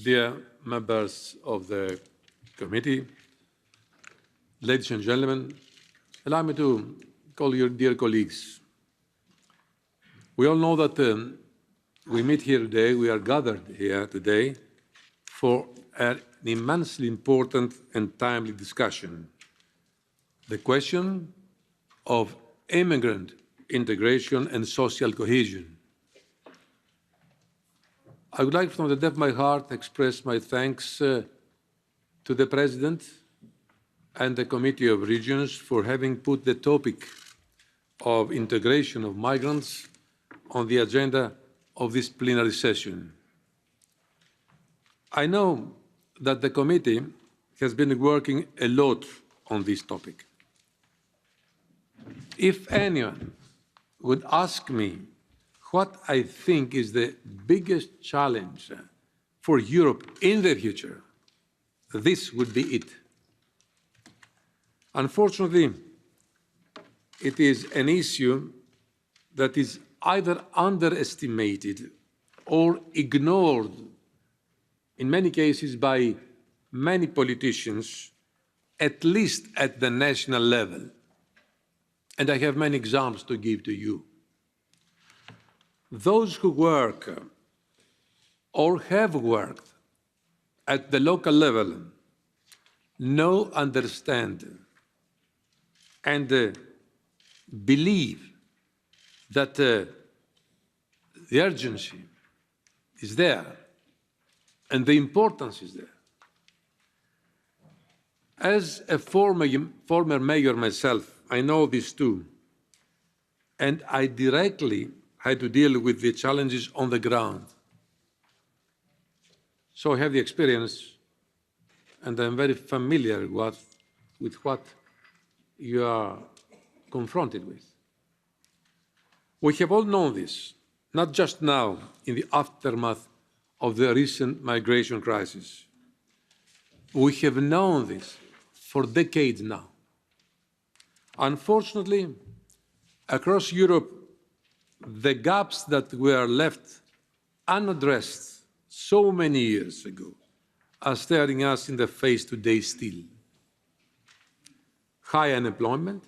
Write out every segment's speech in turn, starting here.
dear members of the committee, ladies and gentlemen, allow me to call you dear colleagues. We all know that we meet here today, we are gathered here today for an immensely important and timely discussion. The question of immigrant integration and social cohesion. I would like from the depth of my heart to express my thanks to the President and the Committee of Regions for having put the topic of integration of migrants on the agenda of this plenary session. I know that the committee has been working a lot on this topic. If anyone would ask me what I think is the biggest challenge for Europe in the future, this would be it. Unfortunately, it is an issue that is either underestimated or ignored, in many cases by many politicians, at least at the national level. And I have many examples to give to you. Those who work or have worked at the local level know, understand, and believe that the urgency is there and the importance is there. As a former mayor myself, I know this too, and I directly had to deal with the challenges on the ground. So I have the experience, and I'm very familiar with what you are confronted with. We have all known this, not just now in the aftermath of the recent migration crisis. We have known this for decades now. Unfortunately, across Europe, the gaps that were left unaddressed so many years ago are staring us in the face today still. High unemployment,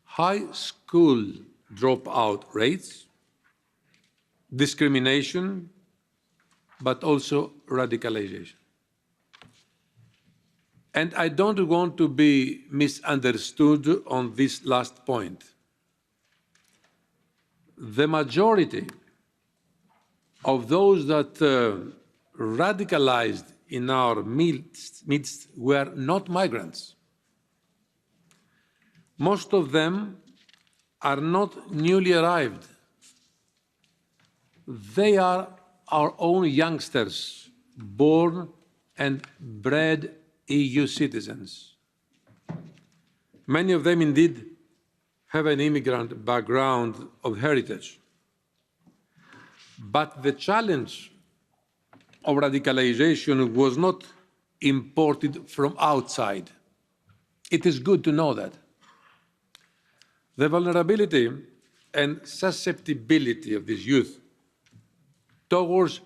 high school dropout rates, discrimination, but also radicalization. And I don't want to be misunderstood on this last point. The majority of those that radicalized in our midst were not migrants. Most of them are not newly arrived. They are our own youngsters, born and bred EU citizens. Many of them indeed have an immigrant background of heritage. But the challenge of radicalization was not imported from outside. It is good to know that. The vulnerability and susceptibility of this youth towards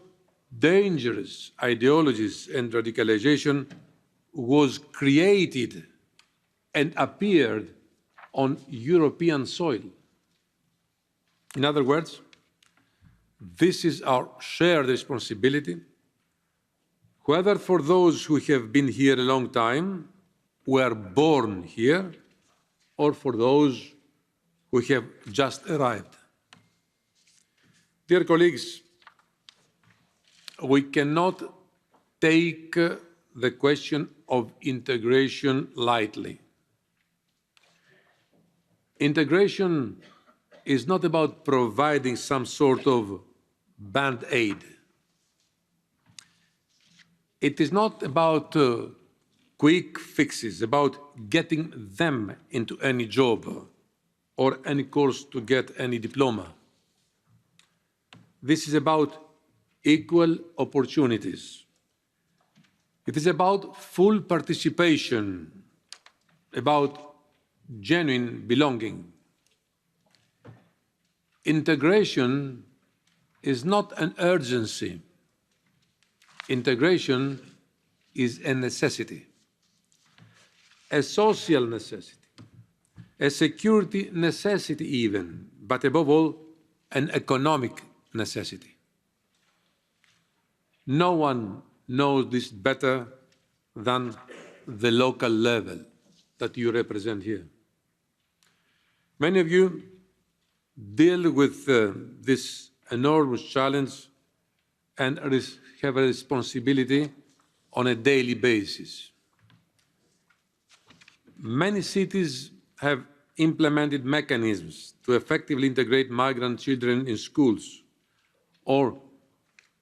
dangerous ideologies and radicalization was created and appeared on European soil. In other words, this is our shared responsibility, whether for those who have been here a long time, were born here, or for those who have just arrived. Dear colleagues, we cannot take the question of integration lightly. Integration is not about providing some sort of band-aid. It is not about quick fixes, about getting them into any job or any course to get any diploma. This is about equal opportunities. It is about full participation, about genuine belonging. Integration is not an urgency. integration is a necessity, a social necessity, a security necessity even, but above all, an economic necessity. No one knows this better than the local level that you represent here. Many of you deal with this enormous challenge and have a responsibility on a daily basis. Many cities have implemented mechanisms to effectively integrate migrant children in schools or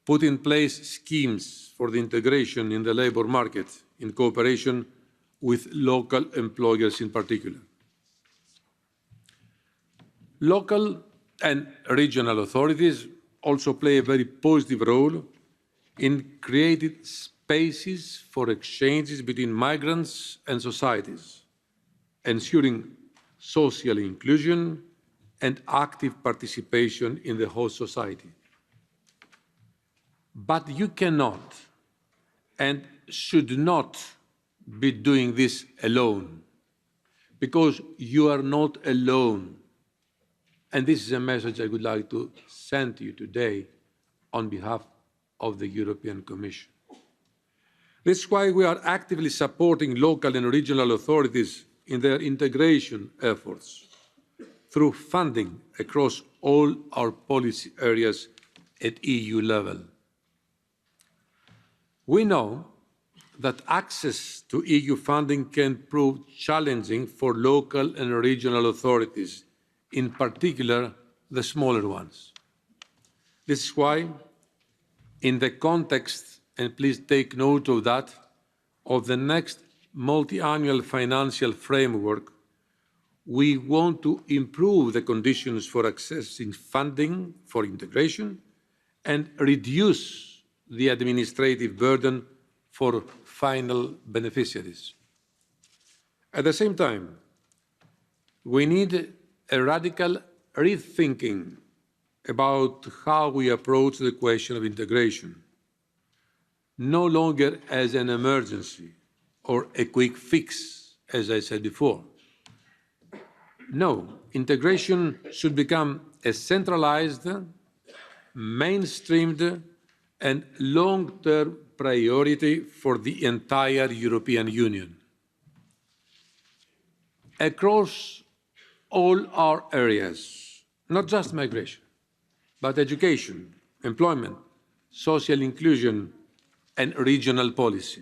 put in place schemes for the integration in the labour market in cooperation with local employers in particular. Local and regional authorities also play a very positive role in creating spaces for exchanges between migrants and societies, ensuring social inclusion and active participation in the host society. But you cannot and should not be doing this alone, because you are not alone. And this is a message I would like to send to you today on behalf of the European Commission. This is why we are actively supporting local and regional authorities in their integration efforts through funding across all our policy areas at EU level. We know that access to EU funding can prove challenging for local and regional authorities, in particular the smaller ones. This is why, in the context, and please take note of that, of the next multi-annual financial framework, we want to improve the conditions for accessing funding for integration and reduce the administrative burden for final beneficiaries. At the same time, we need a radical rethinking about how we approach the question of integration, no longer as an emergency or a quick fix, as I said before. No, integration should become a centralized, mainstreamed, and long-term priority for the entire European Union. Across all our areas, not just migration, but education, employment, social inclusion, and regional policy.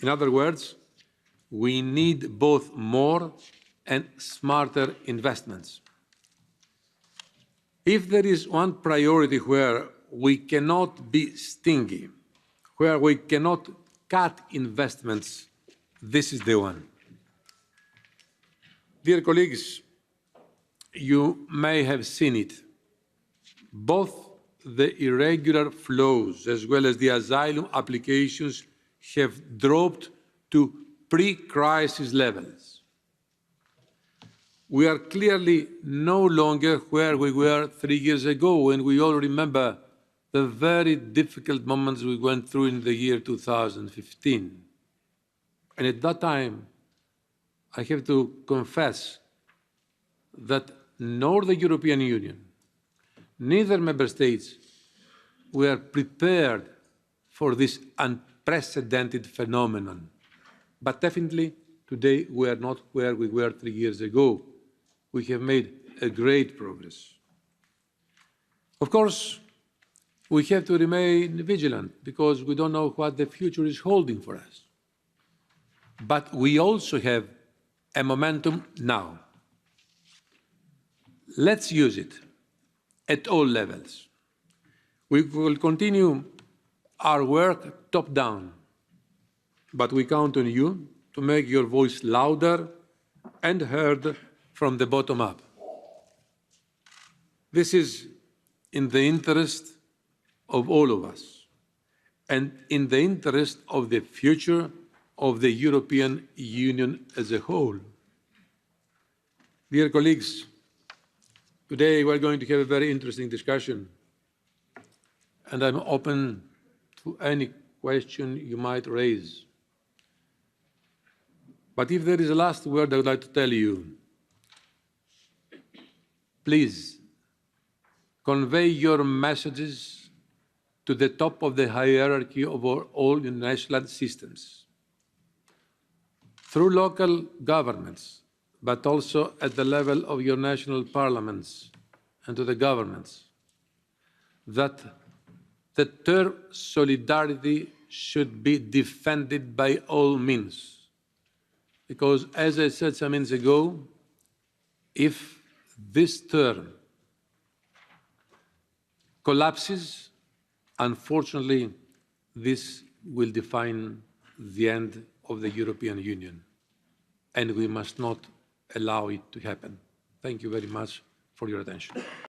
In other words, we need both more and smarter investments. If there is one priority where we cannot be stingy, where we cannot cut investments, this is the one. Dear colleagues, you may have seen it. Both the irregular flows as well as the asylum applications have dropped to pre-crisis levels. We are clearly no longer where we were 3 years ago, and we all remember the very difficult moments we went through in the year 2015. And at that time, I have to confess that nor the European Union, neither member states were prepared for this unprecedented phenomenon. But definitely, today we are not where we were 3 years ago. We have made a great progress. Of course, we have to remain vigilant because we don't know what the future is holding for us. But we also have a momentum now. Let's use it at all levels. We will continue our work top-down, but we count on you to make your voice louder and heard from the bottom up. This is in the interest of all of us and in the interest of the future of the European Union as a whole. Dear colleagues, today we're going to have a very interesting discussion, and I'm open to any question you might raise. But if there is a last word I would like to tell you, please convey your messages to the top of the hierarchy of all national systems, through local governments, but also at the level of your national parliaments and to the governments, that the term solidarity should be defended by all means. Because, as I said some minutes ago, if this term collapses, unfortunately, this will define the end of the European Union, and we must not allow it to happen. Thank you very much for your attention.